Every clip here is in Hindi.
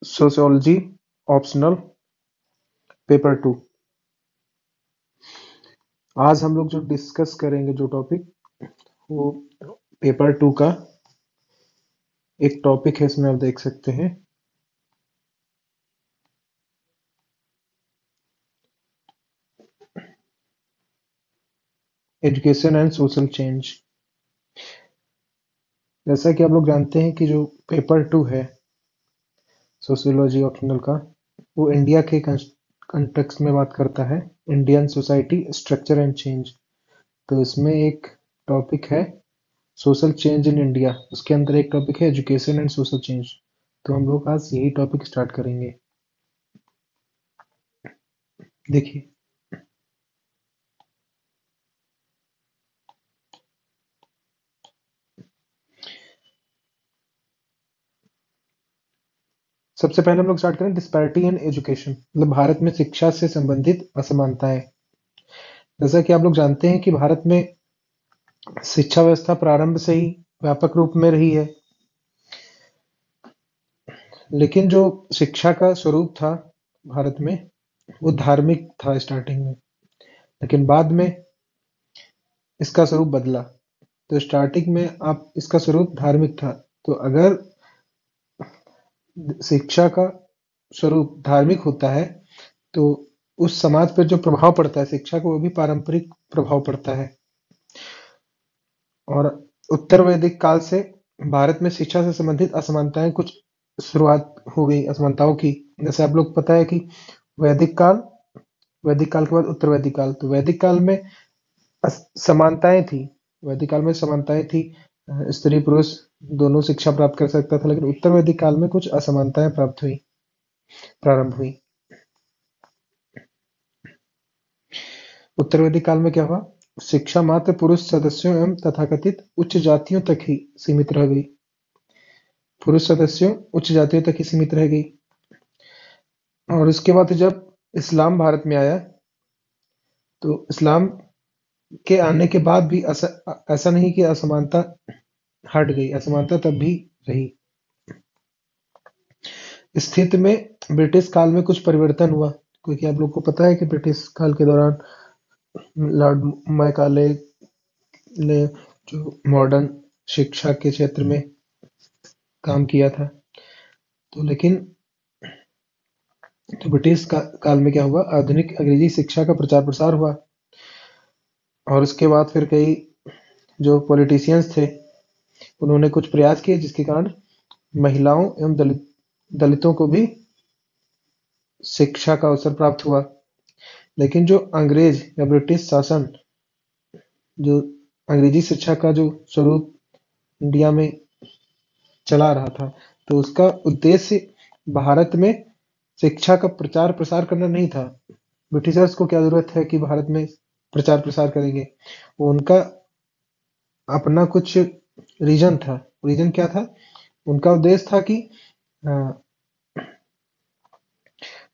Sociology optional paper 2। आज हम लोग जो डिस्कस करेंगे जो टॉपिक वो पेपर 2 का एक टॉपिक है। इसमें आप देख सकते हैं एजुकेशन एंड सोशल चेंज। जैसा कि आप लोग जानते हैं कि जो पेपर 2 है सोशियोलॉजी ऑप्शनल का, वो इंडिया के कंटेक्स्ट में बात करता है, Indian society structure and change. तो इसमें एक टॉपिक है सोशल चेंज इन इंडिया, उसके अंदर एक टॉपिक है एजुकेशन एंड सोशल चेंज। तो हम लोग आज यही टॉपिक स्टार्ट करेंगे। देखिए, सबसे पहले हम लोग स्टार्ट करें डिस्पैरिटी इन एजुकेशन, मतलब भारत में शिक्षा से संबंधित असमानताएं। जैसा कि आप लोग जानते हैं कि भारत में शिक्षा व्यवस्था प्रारंभ से ही व्यापक रूप में रही है, लेकिन जो शिक्षा का स्वरूप था भारत में वो धार्मिक था स्टार्टिंग में, लेकिन बाद में इसका स्वरूप बदला। तो स्टार्टिंग में आप इसका स्वरूप धार्मिक था, तो अगर शिक्षा का स्वरूप धार्मिक होता है तो उस समाज पर जो प्रभाव पड़ता है शिक्षा का, वो भी पारंपरिक प्रभाव पड़ता है। और उत्तर वैदिक काल से भारत में शिक्षा से संबंधित असमानताएं कुछ शुरुआत हो गई असमानताओं की। जैसे आप लोग पता है कि वैदिक काल, वैदिक काल के बाद उत्तर वैदिक काल। तो वैदिक काल में समानताएं थी, वैदिक काल में समानताएं थी, स्त्री पुरुष दोनों शिक्षा प्राप्त कर सकता था। लेकिन उत्तर वैदिक काल में कुछ असमानताएं प्राप्त हुई, प्रारंभ हुई। उत्तर वैदिक काल में क्या हुआ, शिक्षा मात्र पुरुष सदस्यों एवं तथाकथित उच्च जातियों तक ही सीमित रह गई। पुरुष सदस्यों उच्च जातियों तक ही सीमित रह गई। और उसके बाद जब इस्लाम भारत में आया, तो इस्लाम के आने के बाद भी ऐसा नहीं कि असमानता हट गई, असमानता तब भी रही। स्थिति में ब्रिटिश काल में कुछ परिवर्तन हुआ, क्योंकि आप लोग को पता है कि ब्रिटिश काल के दौरान लॉर्ड मैकाले ने जो मॉडर्न शिक्षा के क्षेत्र में काम किया था। तो लेकिन तो ब्रिटिश काल में क्या हुआ, आधुनिक अंग्रेजी शिक्षा का प्रचार प्रसार हुआ। और उसके बाद फिर कई जो पॉलिटिशियंस थे उन्होंने कुछ प्रयास किए, जिसके कारण महिलाओं एवं दलितों को भी शिक्षा का अवसर प्राप्त हुआ। लेकिन जो अंग्रेज या ब्रिटिश शासन जो अंग्रेजी शिक्षा का जो स्वरूप इंडिया में चला रहा था, तो उसका उद्देश्य भारत में शिक्षा का प्रचार प्रसार करना नहीं था। ब्रिटिशर्स को क्या जरूरत है कि भारत में प्रचार प्रसार करेंगे, वो उनका अपना कुछ रीजन था। रीजन क्या था, उनका उद्देश्य था कि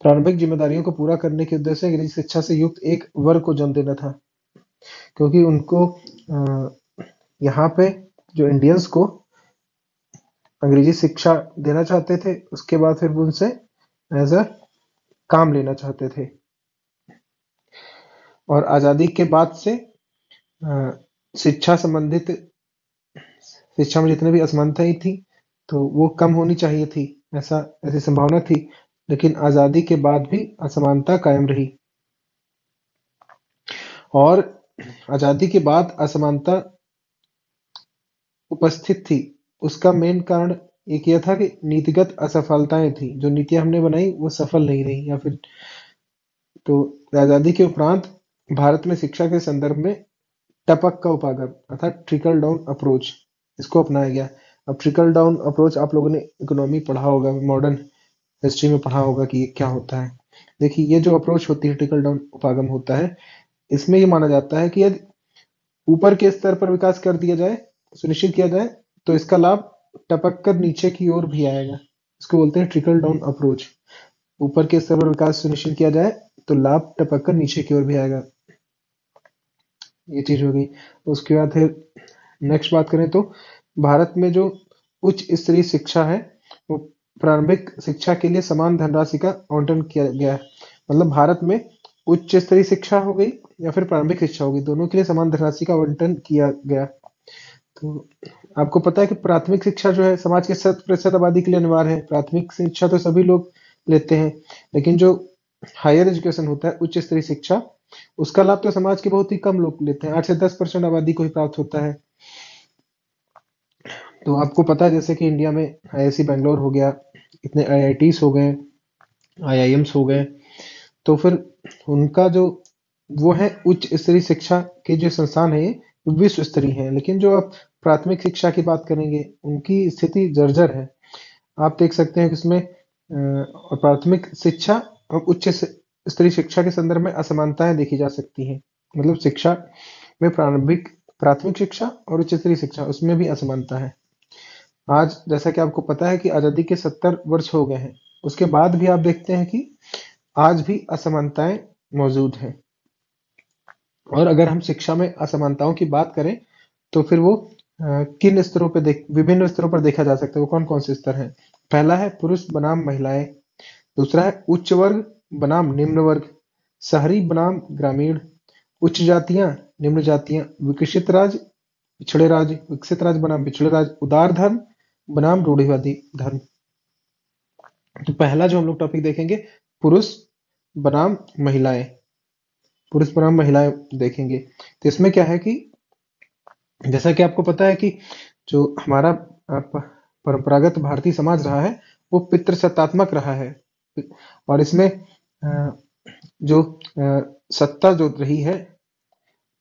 प्रारंभिक जिम्मेदारियों को पूरा करने के उद्देश्य से अंग्रेजी शिक्षा से युक्त एक वर्ग को जन्म देना था। क्योंकि उनको यहाँ पे जो इंडियंस को अंग्रेजी शिक्षा देना चाहते थे, उसके बाद फिर वो उनसे एज अ काम लेना चाहते थे। और आज़ादी के बाद से शिक्षा संबंधित शिक्षा में जितने भी असमानताएं थी तो वो कम होनी चाहिए थी, ऐसी संभावना थी। लेकिन आज़ादी के बाद भी असमानता कायम रही। और आज़ादी के बाद असमानता उपस्थित थी, उसका मेन कारण एक यह था कि नीतिगत असफलताएं थी। जो नीतियां हमने बनाई वो सफल नहीं रही, या फिर तो आजादी के उपरांत भारत में शिक्षा के संदर्भ में टपक का उपागम अर्थात ट्रिकल डाउन अप्रोच इसको अपनाया गया। अब ट्रिकल डाउन अप्रोच आप लोगों ने इकोनॉमी पढ़ा होगा, मॉडर्न हिस्ट्री में पढ़ा होगा कि ये क्या होता है। देखिए, ये जो अप्रोच होती है ट्रिकल डाउन उपागम होता है, इसमें ये माना जाता है कि यदि ऊपर के स्तर पर विकास कर दिया जाए, सुनिश्चित किया जाए, तो इसका लाभ टपक कर नीचे की ओर भी आएगा। इसको बोलते हैं ट्रिकल डाउन अप्रोच। ऊपर के स्तर पर विकास सुनिश्चित किया जाए तो लाभ टपक कर नीचे की ओर भी आएगा। ये चीज हो गई। उसके बाद फिर नेक्स्ट बात करें तो भारत में जो उच्च स्तरीय शिक्षा है वो प्रारंभिक शिक्षा के लिए समान धनराशि का आवंटन किया गया है। मतलब भारत में उच्च स्तरीय शिक्षा हो गई या फिर प्रारंभिक शिक्षा हो गई, दोनों के लिए समान धनराशि का आवंटन किया गया। तो आपको पता है कि प्राथमिक शिक्षा जो है समाज के 100% आबादी के लिए अनिवार्य है। प्राथमिक शिक्षा तो सभी लोग लेते हैं, लेकिन जो हायर एजुकेशन होता है, उच्च स्तरीय शिक्षा, उसका लाभ तो समाज के बहुत ही कम लोग लेते हैं। 8 से 10% आबादी को ही प्राप्त होता है। तो आपको पता है जैसे कि इंडिया में आईआईसी बैंगलोर हो गया, इतने आईआईटीज हो गए, आईआईएम्स हो गए, तो फिर उनका जो वो है उच्च स्तरीय शिक्षा के जो संस्थान है, ये विश्व स्तरीय है। लेकिन जो आप प्राथमिक शिक्षा की बात करेंगे, उनकी स्थिति जर्जर है। आप देख सकते हैं कि इसमें और प्राथमिक शिक्षा और उच्च स्तरीय शिक्षा के संदर्भ में असमानताएं देखी जा सकती हैं। मतलब शिक्षा में प्राथमिक शिक्षा और उच्च स्तरीय शिक्षा, उसमें भी असमानता है। आज जैसा कि आपको पता है कि आजादी के 70 वर्ष हो गए हैं, उसके बाद भी आप देखते हैं कि आज भी असमानताएं मौजूद हैं। और अगर हम शिक्षा में असमानताओं की बात करें, तो फिर वो किन स्तरों पे विभिन्न स्तरों पर देखा जा सकता है। वो कौन कौन से स्तर हैं? पहला है पुरुष बनाम महिलाएं, दूसरा है उच्च वर्ग बनाम निम्न वर्ग, शहरी बनाम ग्रामीण, उच्च जातियां निम्न जातियां, विकसित राज्य पिछड़े राज्य, विकसित राज्य बनाम पिछड़े राज्य, उदार धर्म बनाम रूढ़िवादी धर्म। तो पहला जो हम लोग टॉपिक देखेंगे, पुरुष बनाम महिलाएं। पुरुष बनाम महिलाएं देखेंगे, तो इसमें क्या है कि जैसा कि आपको पता है कि जो हमारा परंपरागत भारतीय समाज रहा है, वो पितृसत्तात्मक रहा है। और इसमें जो सत्ता जो रही है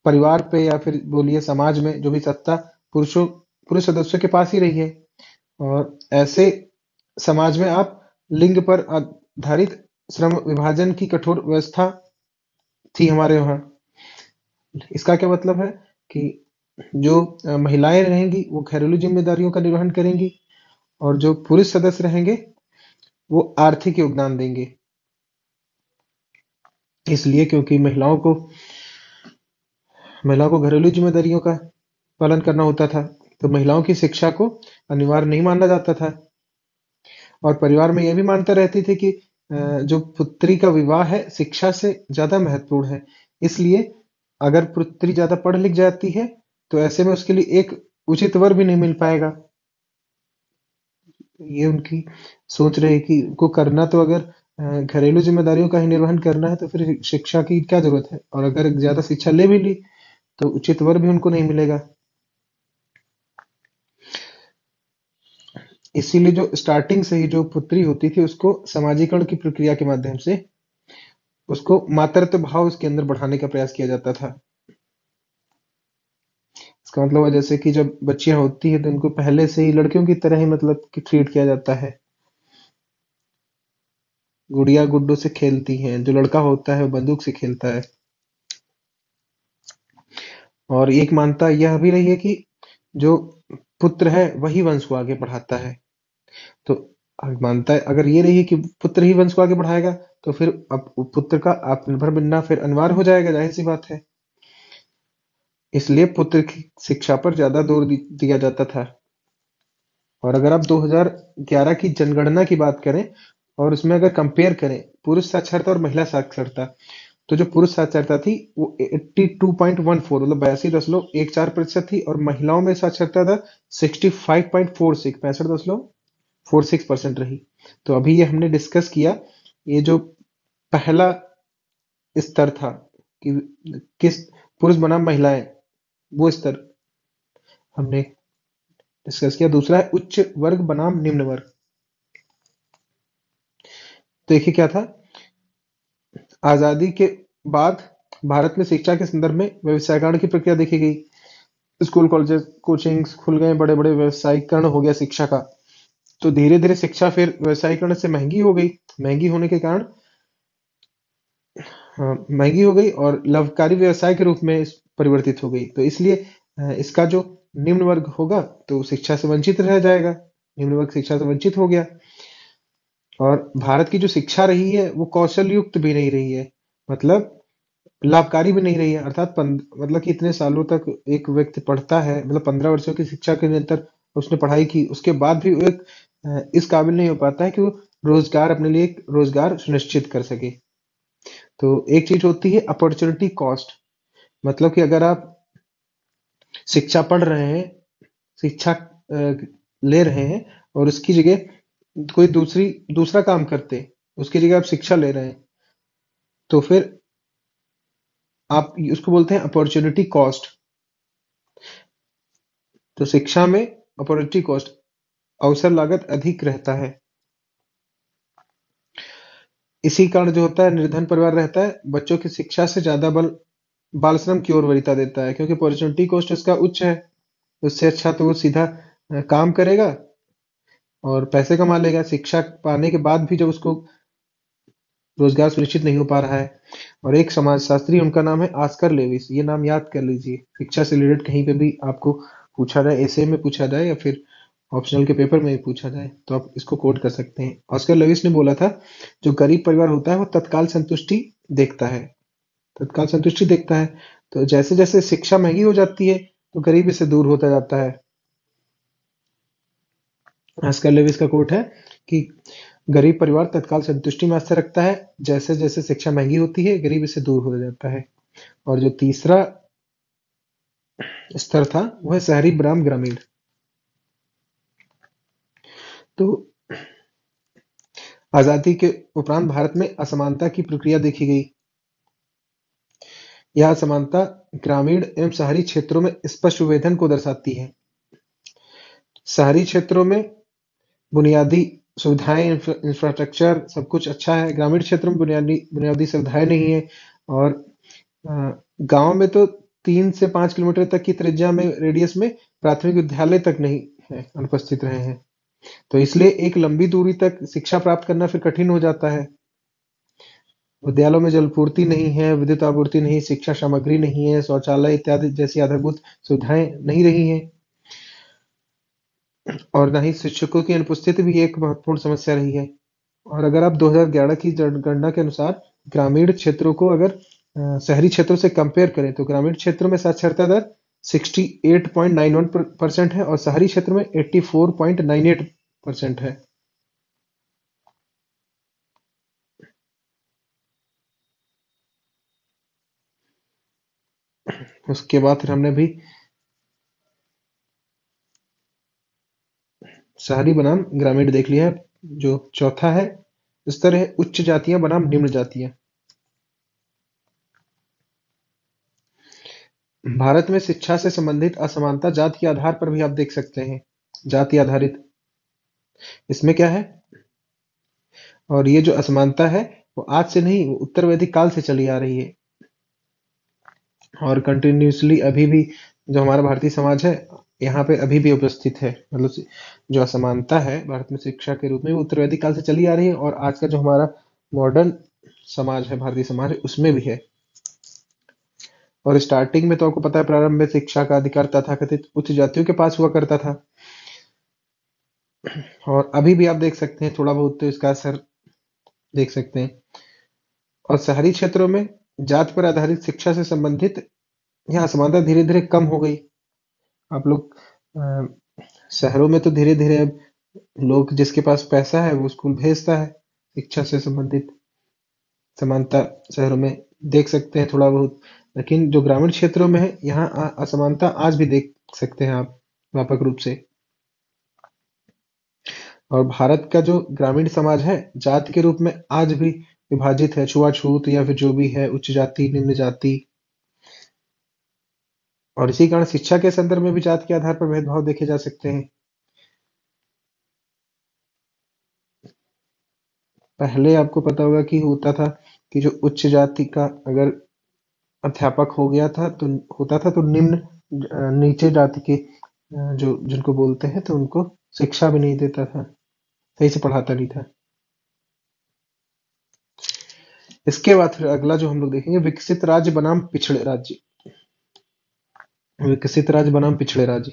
परिवार पे, या फिर बोलिए समाज में, जो भी सत्ता पुरुष सदस्यों के पास ही रही है। और ऐसे समाज में आप लिंग पर आधारित श्रम विभाजन की कठोर व्यवस्था थी हमारे वहाँ। इसका क्या मतलब है कि जो महिलाएं रहेंगी वो घरेलू जिम्मेदारियों का निर्वहन करेंगी, और जो पुरुष सदस्य रहेंगे वो आर्थिक योगदान देंगे। इसलिए क्योंकि महिलाओं को घरेलू जिम्मेदारियों का पालन करना होता था, तो महिलाओं की शिक्षा को अनिवार्य नहीं माना जाता था। और परिवार में यह भी मान्यता रहती थी कि जो पुत्री का विवाह है शिक्षा से ज्यादा महत्वपूर्ण है। इसलिए अगर पुत्री ज्यादा पढ़ लिख जाती है, तो ऐसे में उसके लिए एक उचित वर भी नहीं मिल पाएगा। ये उनकी सोच रही कि उनको करना तो अगर घरेलू जिम्मेदारियों का ही निर्वहन करना है, तो फिर शिक्षा की क्या जरूरत है। और अगर ज्यादा शिक्षा ले भी ली, तो उचित वर भी उनको नहीं मिलेगा। इसीलिए जो स्टार्टिंग से ही जो पुत्री होती थी, उसको समाजीकरण की प्रक्रिया के माध्यम से उसको मातृत्व भाव उसके अंदर बढ़ाने का प्रयास किया जाता था। इसका मतलब है जैसे कि जब बच्चियां होती है, तो उनको पहले से ही लड़कियों की तरह ही मतलब कि ट्रीट किया जाता है। गुड़िया गुड्डू से खेलती हैं, जो लड़का होता है वो बंदूक से खेलता है। और एक मान्यता यह भी रही है कि जो पुत्र है वही वंश को आगे बढ़ाता है। तो मानता है अगर ये रही कि पुत्र ही वंश को आगे बढ़ाएगा, तो फिर अब पुत्र का आत्मनिर्भर बनना फिर अनिवार्य हो जाएगा, जाहिर सी बात है। इसलिए पुत्र की शिक्षा पर ज्यादा जोर दिया जाता था। और अगर आप 2011 की जनगणना की बात करें, और उसमें अगर कंपेयर करें पुरुष साक्षरता और महिला साक्षरता, तो जो पुरुष साक्षरता थी वो 82.14 मतलब 82.14% थी, और महिलाओं में साक्षरता था 65.46 65.46% रही। तो अभी ये हमने डिस्कस किया, ये जो पहला स्तर था कि किस पुरुष बनाम महिलाएं, वो स्तर हमने डिस्कस किया। दूसरा है उच्च वर्ग बनाम निम्न वर्ग। तो देखिए क्या था, आजादी के बाद भारत में शिक्षा के संदर्भ में व्यवसायीकरण की प्रक्रिया देखी गई। स्कूल कॉलेज कोचिंग खुल गए, बड़े बड़े व्यवसायीकरण हो गया शिक्षा का। तो धीरे धीरे शिक्षा फिर व्यवसायीकरण से महंगी हो गई। महंगी होने के कारण महंगी हो गई और लाभकारी व्यवसाय के रूप में परिवर्तित हो गई। तो इसलिए इसका जो निम्न वर्ग होगा तो शिक्षा से वंचित रह जाएगा। निम्न वर्ग शिक्षा से वंचित हो गया। और भारत की जो शिक्षा रही है वो कौशल युक्त भी नहीं रही है, मतलब लाभकारी भी नहीं रही है। अर्थात मतलब कि इतने सालों तक एक व्यक्ति पढ़ता है, मतलब 15 वर्षों की शिक्षा के निरंतर उसने पढ़ाई की, उसके बाद भी वो एक इस काबिल नहीं हो पाता है कि वो रोजगार अपने लिए एक रोजगार सुनिश्चित कर सके। तो एक चीज होती है अपॉर्चुनिटी कॉस्ट, मतलब कि अगर आप शिक्षा पढ़ रहे हैं, शिक्षा ले रहे हैं और उसकी जगह कोई दूसरा काम करते, उसकी जगह आप शिक्षा ले रहे हैं, तो फिर आप उसको बोलते हैं अपॉर्चुनिटी कॉस्ट। तो शिक्षा में अपॉर्चुनिटी कॉस्ट, अवसर लागत अधिक रहता है। इसी कारण जो होता है निर्धन परिवार रहता है, बच्चों की शिक्षा से ज्यादा बल बाल श्रम की ओर वरीयता देता है, क्योंकि अपॉर्चुनिटी कॉस्ट उसका उच्च है। उससे अच्छा तो वो सीधा काम करेगा और पैसे कमा लेगा। शिक्षा पाने के बाद भी जब उसको रोजगार सुनिश्चित नहीं हो पा रहा है। और एक समाजशास्त्री, उनका नाम है ऑस्कर लेविस, ये नाम याद कर लीजिए। शिक्षा से रिलेटेड कहीं पे भी आपको पूछा जाए, एसे में पूछा जाए या फिर ऑप्शनल के पेपर में भी पूछा जाए, तो आप इसको कोट कर सकते हैं। ऑस्कर लेविस ने बोला था, जो गरीब परिवार होता है वो तत्काल संतुष्टि देखता है। तो जैसे जैसे शिक्षा महंगी हो जाती है तो गरीबी से दूर होता जाता है। ऑस्कर लेविस का कोट है कि गरीब परिवार तत्काल संतुष्टि में आस्था रखता है, जैसे जैसे शिक्षा महंगी होती है गरीबी से दूर हो जाता है। और जो तीसरा स्तर था वो है शहरी बनाम ग्रामीण। तो आजादी के उपरांत भारत में असमानता की प्रक्रिया देखी गई। यह असमानता ग्रामीण एवं शहरी क्षेत्रों में स्पष्ट विभेदन को दर्शाती है। शहरी क्षेत्रों में बुनियादी सुविधाएं, इंफ्रास्ट्रक्चर सब कुछ अच्छा है। ग्रामीण क्षेत्र में बुनियादी बुनियादी सुविधाएं नहीं है। और गांव में तो 3 से 5 किलोमीटर तक की त्रिज्या में, रेडियस में प्राथमिक विद्यालय तक नहीं है, अनुपस्थित रहे हैं। तो इसलिए एक लंबी दूरी तक शिक्षा प्राप्त करना फिर कठिन हो जाता है। विद्यालयों में जलपूर्ति नहीं है, विद्युत आपूर्ति नहीं, शिक्षा सामग्री नहीं है, शौचालय इत्यादि जैसी आधारभूत सुविधाएं नहीं रही हैं। और ना ही शिक्षकों की अनुपस्थिति भी एक महत्वपूर्ण समस्या रही है। और अगर आप 2011 की जनगणना के अनुसार ग्रामीण क्षेत्रों को अगर शहरी क्षेत्रों से कंपेयर करें, तो ग्रामीण क्षेत्रों में साक्षरता दर 68.91% है और शहरी क्षेत्र में 84.98% है। उसके बाद फिर हमने भी शहरी बनाम ग्रामीण देख लिया है। जो चौथा है स्तर है उच्च जातियां बनाम निम्न जातियां। भारत में शिक्षा से संबंधित असमानता जाति के आधार पर भी आप देख सकते हैं। जाति आधारित इसमें क्या है, और ये जो असमानता है वो आज से नहीं, वो उत्तर वैदिक काल से चली आ रही है और कंटिन्यूसली अभी भी जो हमारा भारतीय समाज है यहाँ पे अभी भी उपस्थित है। मतलब जो असमानता है भारत में शिक्षा के रूप में, वो उत्तर वैदिक काल से चली आ रही है और आज का जो हमारा मॉडर्न समाज है, भारतीय समाज है, उसमें भी है। और स्टार्टिंग में तो आपको पता है, प्रारंभ में शिक्षा का अधिकार तथाकथित उच्च जातियों के पास हुआ करता था। और अभी भी आप देख सकते हैं थोड़ा बहुत तो इसका असर देख सकते हैं। और शहरी क्षेत्रों में जात पर आधारित शिक्षा से संबंधित यहाँ असमानता धीरे धीरे कम हो गई। आप लोग अ, शहरों में तो धीरे धीरे अब लोग, जिसके पास पैसा है वो स्कूल भेजता है। शिक्षा से संबंधित समानता शहरों में देख सकते हैं थोड़ा बहुत, लेकिन जो ग्रामीण क्षेत्रों में है यहाँ असमानता आज भी देख सकते हैं आप व्यापक रूप से। और भारत का जो ग्रामीण समाज है जाति के रूप में आज भी विभाजित है, छुआछूत या फिर जो भी है, उच्च जाति निम्न जाति। और इसी कारण शिक्षा के संदर्भ में भी जाति के आधार पर भेदभाव देखे जा सकते हैं। पहले आपको पता होगा कि होता था कि जो उच्च जाति का अगर अध्यापक हो गया था तो होता था, तो निम्न नीचे जाति के जो जिनको बोलते हैं, तो उनको शिक्षा भी नहीं देता था, सही से पढ़ाता नहीं था। इसके बाद फिर अगला जो हम लोग देखेंगे, विकसित राज्य बनाम पिछड़े राज्य। विकसित राज्य बनाम पिछड़े राज्य।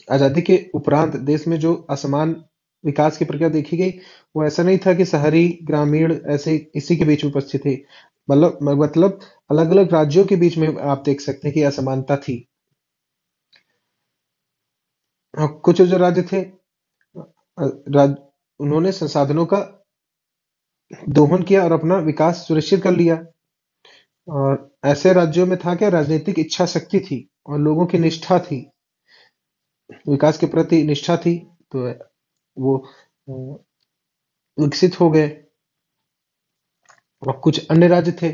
आजादी के उपरांत देश में जो असमान विकास की प्रक्रिया देखी गई, वो ऐसा नहीं था कि शहरी ग्रामीण ऐसे इसी के बीच उपस्थित थे। मतलब अलग अलग राज्यों के बीच में आप देख सकते हैं कि असमानता थी। कुछ जो राज्य थे, राज उन्होंने संसाधनों का दोहन किया और अपना विकास सुनिश्चित कर लिया। और ऐसे राज्यों में था क्या, राजनीतिक इच्छा शक्ति थी और लोगों की निष्ठा थी, विकास के प्रति निष्ठा थी, तो वो विकसित हो गए। और कुछ अन्य राज्य थे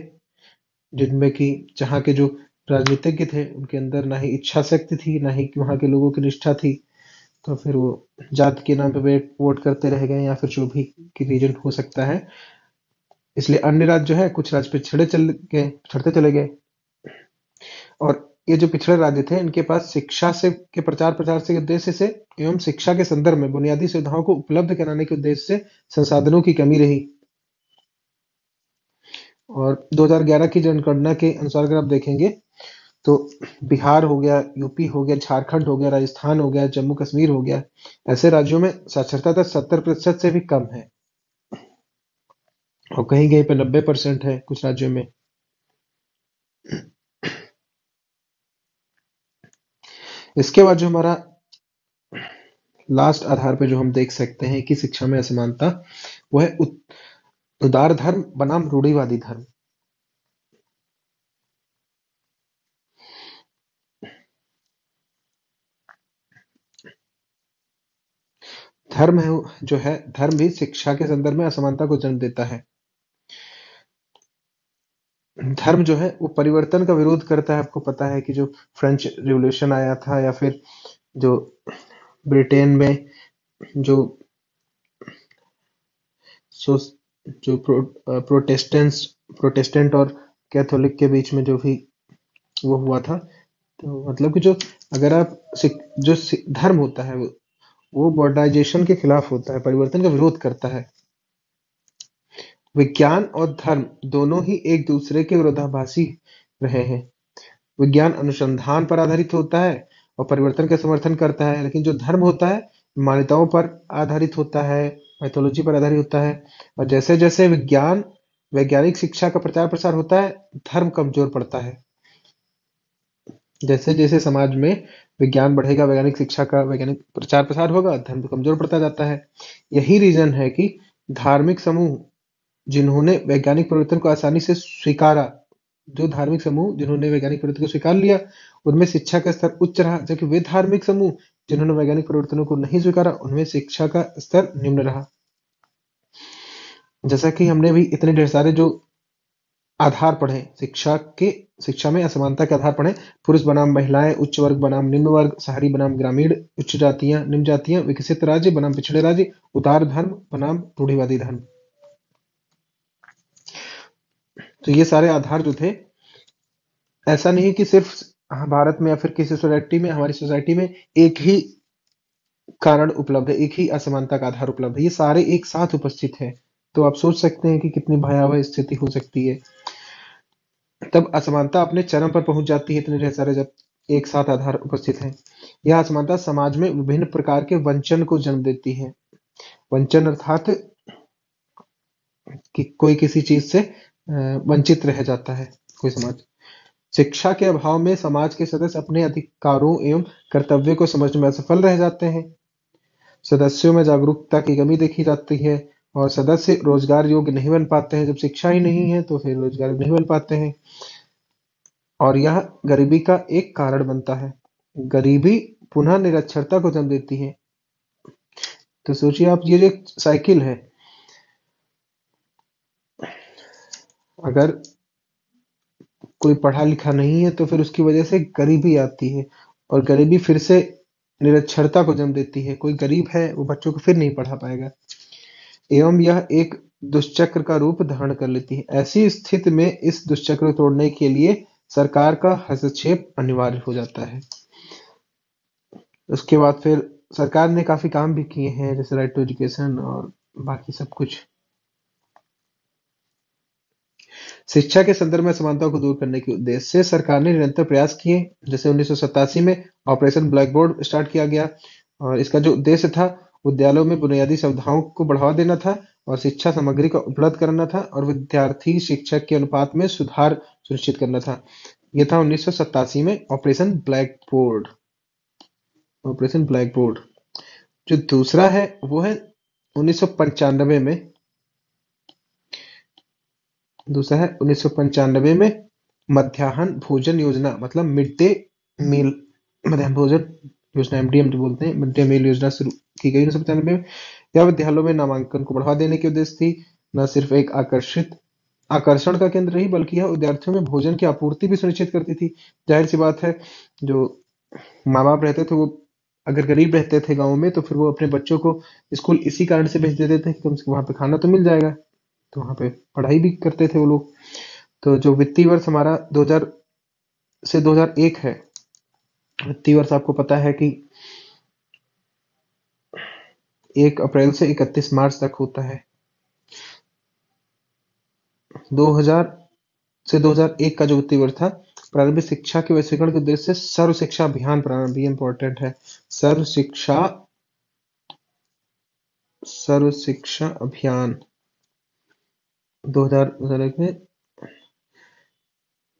जिनमें कि जहाँ के जो राजनीतिज्ञ थे उनके अंदर ना ही इच्छा शक्ति थी, ना ही वहाँ के लोगों की निष्ठा थी, तो फिर वो जात के नाम पे वोट करते रह गए या फिर जो भी की रीजन हो सकता है। इसलिए अन्य राज्य जो है, कुछ राज्य पिछड़ते चले गए। और ये जो पिछड़े राज्य थे, इनके पास शिक्षा से के प्रचार प्रसार से उद्देश्य से एवं शिक्षा के संदर्भ में बुनियादी सुविधाओं को उपलब्ध कराने के उद्देश्य से संसाधनों की कमी रही। और 2011 की जनगणना के अनुसार अगर आप देखेंगे तो बिहार हो गया, यूपी हो गया, झारखंड हो गया, राजस्थान हो गया, जम्मू कश्मीर हो गया, ऐसे राज्यों में साक्षरता दर 70% से भी कम है और कहीं कहीं पे 90% है कुछ राज्यों में। इसके बाद जो हमारा लास्ट आधार पे जो हम देख सकते हैं कि शिक्षा में असमानता, वो है उदार धर्म बनाम रूढ़िवादी धर्म। धर्म है जो है, धर्म भी शिक्षा के संदर्भ में असमानता को जन्म देता है। धर्म जो है वो परिवर्तन का विरोध करता है। आपको पता है कि जो फ्रेंच रिवॉल्यूशन आया था या फिर जो ब्रिटेन में जो सो जो प्रोटेस्टेंट और कैथोलिक के बीच में जो भी वो हुआ था, तो मतलब कि जो अगर आप धर्म होता है वो मॉडर्नाइजेशन के खिलाफ होता है, परिवर्तन का विरोध करता है। विज्ञान और धर्म दोनों ही एक दूसरे के विरोधाभासी रहे हैं। विज्ञान अनुसंधान पर आधारित होता है और परिवर्तन का समर्थन करता है, लेकिन जो धर्म होता है मान्यताओं पर आधारित होता है, मैथोलॉजी पर आधारित होता है। और जैसे जैसे वैज्ञानिक शिक्षा का प्रचार प्रसार होता है, धर्म कमजोर पड़ता है। जैसे जैसे समाज में विज्ञान बढ़ेगा, वैज्ञानिक प्रचार प्रसार होगा, धर्म कमजोर पड़ता जाता है। यही रीजन है कि धार्मिक समूह जिन्होंने वैज्ञानिक परिवर्तन को आसानी से स्वीकारा जो धार्मिक समूह जिन्होंने वैज्ञानिक परिवर्तन को स्वीकार लिया, उनमें शिक्षा का स्तर उच्च रहा, जबकि वे धार्मिक समूह जिन्होंने वैज्ञानिक परिवर्तनों को नहीं स्वीकारा, उनमें शिक्षा का स्तर निम्न रहा। जैसा कि हमने भी इतने ढेर सारे जो आधार पढ़े शिक्षा में असमानता के आधार पढ़े, पुरुष बनाम महिलाएं, उच्च वर्ग बनाम निम्न वर्ग, शहरी बनाम ग्रामीण, उच्च जातियां निम्न जातियां, विकसित राज्य बनाम पिछड़े राज्य, उदार धर्म बनाम रूढ़िवादी धर्म। तो ये सारे आधार जो थे, ऐसा नहीं कि सिर्फ भारत में या फिर किसी सोसाइटी में, हमारी सोसाइटी में एक ही कारण उपलब्ध है, एक ही असमानता का आधार उपलब्ध है, ये सारे एक साथ उपस्थित है। तो आप सोच सकते हैं कि कितनी भयावह स्थिति हो सकती है। तब असमानता अपने चरम पर पहुंच जाती है, इतने ढेर सारे जब एक साथ आधार उपस्थित हैं। यह असमानता समाज में विभिन्न प्रकार के वंचन को जन्म देती है। वंचन अर्थात कि कोई किसी चीज से वंचित रह जाता है कोई समाज। शिक्षा के अभाव में समाज के सदस्य अपने अधिकारों एवं कर्तव्य को समझने में असफल रह जाते हैं। सदस्यों में जागरूकता की कमी देखी जाती है और सदस्य रोजगार योग्य नहीं बन पाते हैं। जब शिक्षा ही नहीं है तो फिर रोजगार नहीं बन पाते हैं और यह गरीबी का एक कारण बनता है। गरीबी पुनः निरक्षरता को जन्म देती है। तो सोचिए आप, ये जो एक साइकिल है, अगर कोई पढ़ा लिखा नहीं है तो फिर उसकी वजह से गरीबी आती है और गरीबी फिर से निरक्षरता को जन्म देती है। कोई गरीब है वो बच्चों को फिर नहीं पढ़ा पाएगा एवं यह एक दुष्चक्र का रूप धारण कर लेती है। ऐसी स्थिति में इस दुष्चक्र को तोड़ने के लिए सरकार का हस्तक्षेप अनिवार्य हो जाता है। उसके बाद फिर सरकार ने काफी काम भी किए हैं, जैसे राइट टू एजुकेशन और बाकी सब कुछ। शिक्षा के संदर्भ में असमानता को दूर करने के उद्देश्य से सरकार ने निरंतर प्रयास किए। जैसे 1987 में ऑपरेशन ब्लैक बोर्ड स्टार्ट किया गया और इसका जो उद्देश्य था, विद्यालयों में बुनियादी सुविधाओं को बढ़ावा देना था और शिक्षा सामग्री का उपलब्ध कराना था और विद्यार्थी शिक्षक के अनुपात में सुधार सुनिश्चित करना था। यह था 1987 में ऑपरेशन ब्लैक बोर्ड। जो दूसरा है वो है 1995 में। दूसरा है 1995 में मध्याह्न भोजन योजना, मतलब मिड डे मील, मध्याह्न भोजन योजना, एमडीएम जो बोलते हैं, मिड डे मील योजना शुरू की गई 1995 में। यह विद्यालयों में नामांकन को बढ़ावा देने के उद्देश्य थी। न सिर्फ एक आकर्षण का केंद्र रही, बल्कि यह विद्यार्थियों में भोजन की आपूर्ति भी सुनिश्चित करती थी। जाहिर सी बात है, जो माँ बाप रहते थे वो अगर गरीब रहते थे गाँव में, तो फिर वो अपने बच्चों को स्कूल इसी कारण से भेज देते थे कि कम से कम वहाँ पे खाना तो मिल जाएगा, तो वहाँ पे पढ़ाई भी करते थे वो लोग। तो जो वित्तीय वर्ष हमारा 2000 से 2001 है, वित्तीय वर्ष आपको पता है कि 1 अप्रैल से 31 मार्च तक होता है। 2000 से 2001 का जो वित्तीय वर्ष था, प्रारंभिक शिक्षा के वैश्वीकरण के उद्देश्य से सर्व शिक्षा अभियान प्रारंभ, ये इंपॉर्टेंट है। सर्व शिक्षा अभियान 2001 में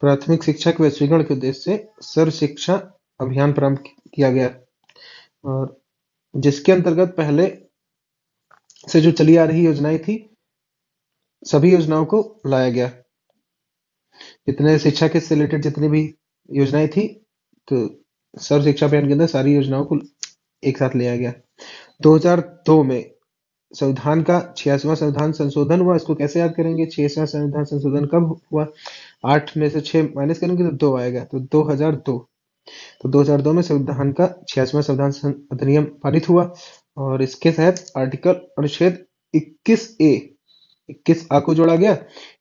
प्राथमिक शिक्षा के वैश्वीकरण के उद्देश्य से सर्व शिक्षा अभियान प्रारंभ किया गया, और जिसके अंतर्गत पहले से जो चली आ रही योजनाएं थी, सभी योजनाओं को लाया गया। जितने शिक्षा के से रिलेटेड जितनी भी योजनाएं थी, तो सर्व शिक्षा अभियान के अंदर सारी योजनाओं को एक साथ लिया गया। 2002 में संविधान का 86वां संविधान संशोधन हुआ। इसको कैसे याद करेंगे? 86वां संविधान संशोधन कब हुआ? 8 में से 6 माइनस करेंगे तो 2 आएगा, तो 2002। तो 2002 में संविधान का 86वां संविधान अधिनियम पारित हुआ, और इसके तहत अनुच्छेद 21A को जोड़ा गया,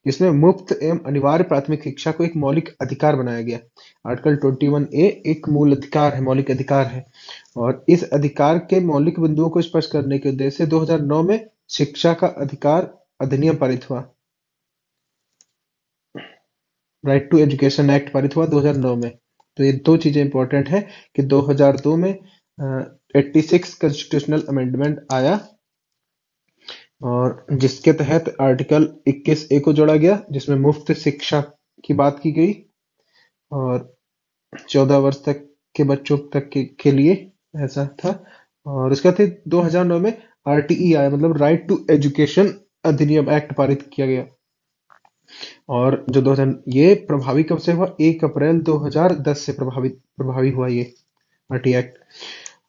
जिसमें मुफ्त एवं अनिवार्य प्राथमिक शिक्षा को एक मौलिक अधिकार बनाया गया। आर्टिकल 21A एक मूल अधिकार है, मौलिक अधिकार है, और इस अधिकार के मौलिक बिंदुओं को स्पष्ट करने के उद्देश्य से 2009 में शिक्षा का अधिकार अधिनियम पारित हुआ। राइट टू एजुकेशन एक्ट पारित हुआ 2009 में। तो ये दो चीजें इंपॉर्टेंट है कि 2002 में 86 कॉन्स्टिट्यूशनल अमेंडमेंट आया, और जिसके तहत आर्टिकल 21A को जोड़ा गया, जिसमें मुफ्त शिक्षा की बात की गई, और 14 वर्ष तक के बच्चों तक के लिए ऐसा था। और उसके बाद 2009 में RTE आया, मतलब राइट टू एजुकेशन अधिनियम एक्ट पारित किया गया, और जो 2000 ये प्रभावी कब से हुआ? 1 अप्रैल 2010 से प्रभावी हुआ ये RTE एक्ट।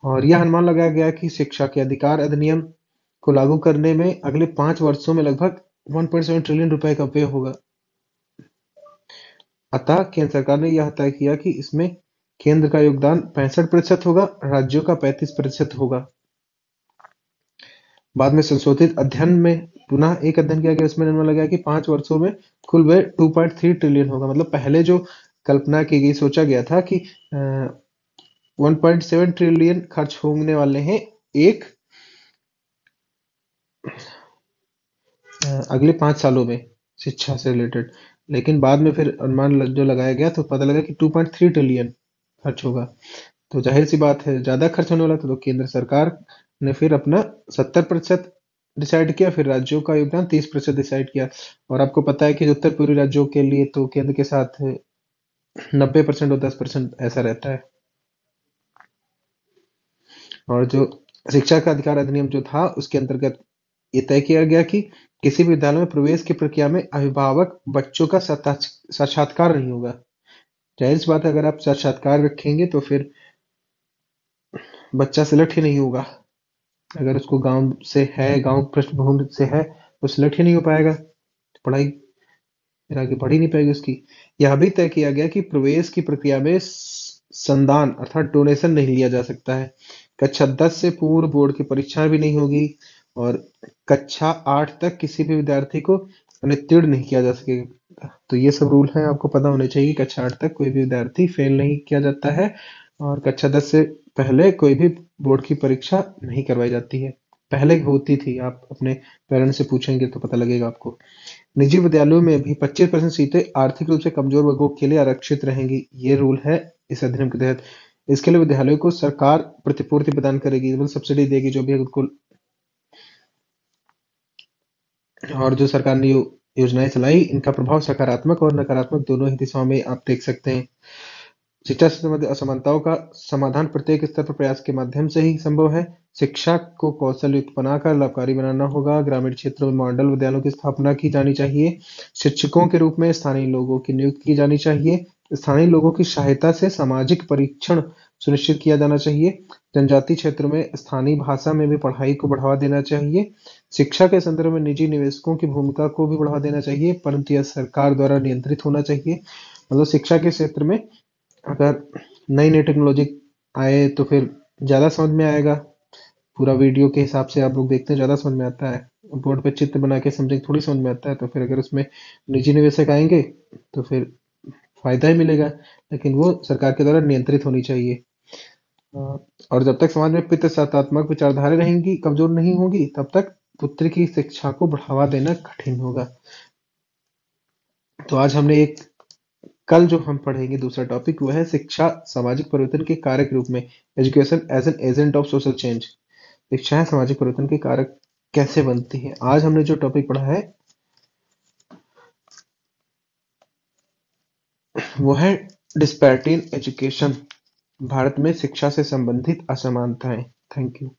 और यह अनुमान लगाया गया कि शिक्षा के अधिकार अधिनियम को लागू करने में अगले 5 वर्षों में लगभग 1.7 ट्रिलियन रुपए का व्यय होगा। अतः केंद्र सरकार ने यह तय किया कि इसमें केंद्र का योगदान 65% होगा, राज्यों का 35% होगा। बाद में संशोधित अध्ययन में पुनः एक अध्ययन किया गया, इसमें अनुमान लगाया कि 5 वर्षों में कुल व्यय 2.3 ट्रिलियन होगा। मतलब पहले जो कल्पना की गई, सोचा गया था कि 1.7 ट्रिलियन खर्च होने वाले हैं अगले 5 सालों में शिक्षा से रिलेटेड, लेकिन बाद में फिर अनुमान जो लगाया गया तो पता लगा कि 2.3 ट्रिलियन खर्च होगा। तो जाहिर सी बात है, ज्यादा खर्च होने वाला था, तो केंद्र सरकार ने फिर अपना 70% डिसाइड किया, फिर राज्यों का योगदान 30% डिसाइड किया। और आपको पता है कि उत्तर पूर्वी राज्यों के लिए तो केंद्र के साथ 90% और 10% ऐसा रहता है। और जो शिक्षा का अधिकार अधिनियम जो था, उसके अंतर्गत ये तय किया गया कि किसी भी विद्यालय में प्रवेश की प्रक्रिया में अभिभावक बच्चों का साक्षात्कार नहीं होगा। जाहिर सी बात है, अगर आप साक्षात्कार रखेंगे तो फिर बच्चा सिलेक्ट ही नहीं होगा। अगर उसको गांव से है, गांव पृष्ठभूमि से है, तो सिलेक्ट ही नहीं हो पाएगा, पढ़ाई फिर आगे बढ़ ही नहीं पाएगी उसकी। यह भी तय किया गया कि प्रवेश की प्रक्रिया में संदान अर्थात डोनेशन नहीं लिया जा सकता है। कक्षा 10 से पूर्व बोर्ड की परीक्षा भी नहीं होगी, और कक्षा 8 तक किसी भी विद्यार्थी को अनुत्तीर्ण नहीं किया जा सकेगा। तो ये सब रूल हैं, आपको पता होने चाहिए। कक्षा 8 तक कोई भी विद्यार्थी फेल नहीं किया जाता है, और कक्षा 10 से पहले कोई भी बोर्ड की परीक्षा नहीं करवाई जाती है। पहले होती थी, आप अपने पेरेंट्स से पूछेंगे तो पता लगेगा आपको। निजी विद्यालयों में भी 25% सीटें आर्थिक रूप से कमजोर वर्गों के लिए आरक्षित रहेंगी। ये रूल है इस अधिनियम के तहत। इसके लिए विद्यालयों को सरकार प्रतिपूर्ति प्रदान करेगी, मतलब सब्सिडी देगी, जो भी उनको और जो सरकार ने योजनाएं चलाई, इनका प्रभाव सकारात्मक और नकारात्मक दोनों ही दिशाओं में आप देख सकते हैं। शिक्षा से संबंधित असमानताओं का समाधान प्रत्येक स्तर पर प्रयास के माध्यम से ही संभव है। शिक्षा को कौशल युक्त बनाकर लाभकारी बनाना होगा। ग्रामीण क्षेत्रों में मॉडल विद्यालयों की स्थापना की जानी चाहिए। शिक्षकों के रूप में स्थानीय लोगों की नियुक्ति की जानी चाहिए। स्थानीय लोगों की सहायता से सामाजिक परीक्षण सुनिश्चित किया जाना चाहिए। जनजातीय क्षेत्रों में स्थानीय भाषा में भी पढ़ाई को बढ़ावा देना चाहिए। शिक्षा के संदर्भ में निजी निवेशकों की भूमिका को भी बढ़ावा देना चाहिए, परंतु यह सरकार द्वारा नियंत्रित होना चाहिए। मतलब शिक्षा के क्षेत्र में अगर नई नई टेक्नोलॉजी आए तो फिर ज़्यादा समझ में आएगा। पूरा वीडियो के हिसाब से आप लोग देखते हैं, ज़्यादा समझ में आता है। बोर्ड पे चित्र बना के समझेंगे थोड़ी समझ में आता है। तो फिर अगर उसमें निजी निवेशक आएंगे तो फिर फायदा ही मिलेगा, लेकिन वो सरकार के द्वारा नियंत्रित होनी चाहिए। अ, और जब तक समाज में पितृसत्तात्मक विचारधाराएं रहेंगी, कमजोर नहीं होगी, तब तक पुत्र की शिक्षा को बढ़ावा देना कठिन होगा। तो आज हमने एक कल जो हम पढ़ेंगे दूसरा टॉपिक, वो है शिक्षा सामाजिक परिवर्तन के कारक के रूप में। Education as an agent of social change. शिक्षाएं सामाजिक परिवर्तन के कारक कैसे बनती है। आज हमने जो टॉपिक पढ़ा है वो है डिस्पैरिटी इन एजुकेशन, भारत में शिक्षा से संबंधित असमानताएं। Thank you.